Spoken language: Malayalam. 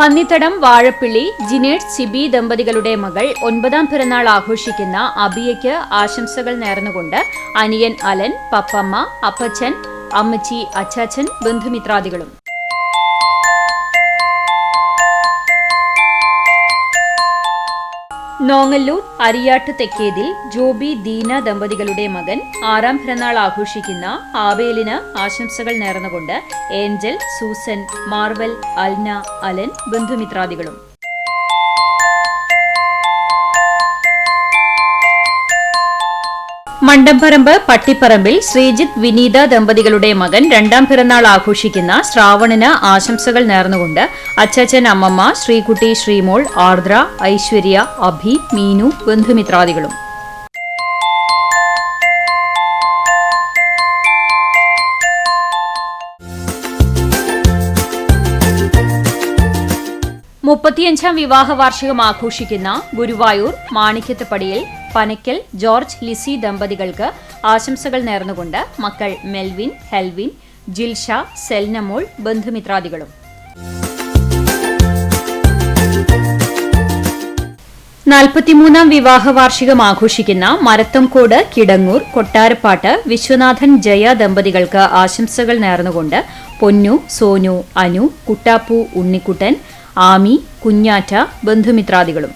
പന്നിത്തടം വാഴപ്പിള്ളി ജിനേഷ് സിബി ദമ്പതികളുടെ മകൾ 9ാം പിറന്നാൾ ആഘോഷിക്കുന്ന അബിയയ്ക്ക് ആശംസകൾ നേർന്നുകൊണ്ട് അനിയൻ അലൻ, പപ്പമ്മ, അപ്പച്ചൻ, അമ്മച്ചി, അച്ചാച്ചൻ, ബന്ധുമിത്രാദികളും. നോങ്ങല്ലൂർ അരിയാട്ട് തെക്കേതിൽ ജോബി ദീന ദമ്പതികളുടെ മകൻ 6ാം പിറന്നാൾ ആഘോഷിക്കുന്ന ആവേലിന് ആശംസകൾ നേർന്നുകൊണ്ട് Angel, Susan, Marvel, Alna, Alan, ബന്ധുമിത്രാദികളും. മണ്ടംപറമ്പ് പട്ടിപ്പറമ്പിൽ ശ്രീജിത്ത് വിനീത ദമ്പതികളുടെ മകൻ 2ാം പിറന്നാൾ ആഘോഷിക്കുന്ന ശ്രാവണിന് ആശംസകൾ നേർന്നുകൊണ്ട് അച്ചാച്ചൻ, അമ്മമ്മ, ശ്രീകുട്ടി, ശ്രീമോൾ, ആർദ്ര, ഐശ്വര്യ, അഭി, മീനു, ബന്ധുമിത്രാദികളും. മുപ്പത്തിയഞ്ചാം വിവാഹ വാർഷികം ആഘോഷിക്കുന്ന ഗുരുവായൂർ മാണിക്യത്തുപടിയിൽ പനക്കൽ ജോർജ്, ലിസി ദമ്പതികൾക്ക് ആശംസകൾ നേർന്നുകൊണ്ട് മക്കൾ മെൽവിൻ, ഹെൽവിൻ, ജിൽഷ, സെൽനമോൾ, ബന്ധുമിത്രാദികളും. നാൽപ്പത്തിമൂന്നാം വിവാഹ വാർഷികം ആഘോഷിക്കുന്ന മരത്തംകോട് കിടങ്ങൂർ കൊട്ടാരപ്പാട്ട് വിശ്വനാഥൻ, ജയ ദമ്പതികൾക്ക് ആശംസകൾ നേർന്നുകൊണ്ട് പൊന്നു, സോനു, അനു, കുട്ടാപ്പു, ഉണ്ണിക്കുട്ടൻ, ആമി, കുഞ്ഞാറ്റ, ബന്ധുമിത്രാദികളും.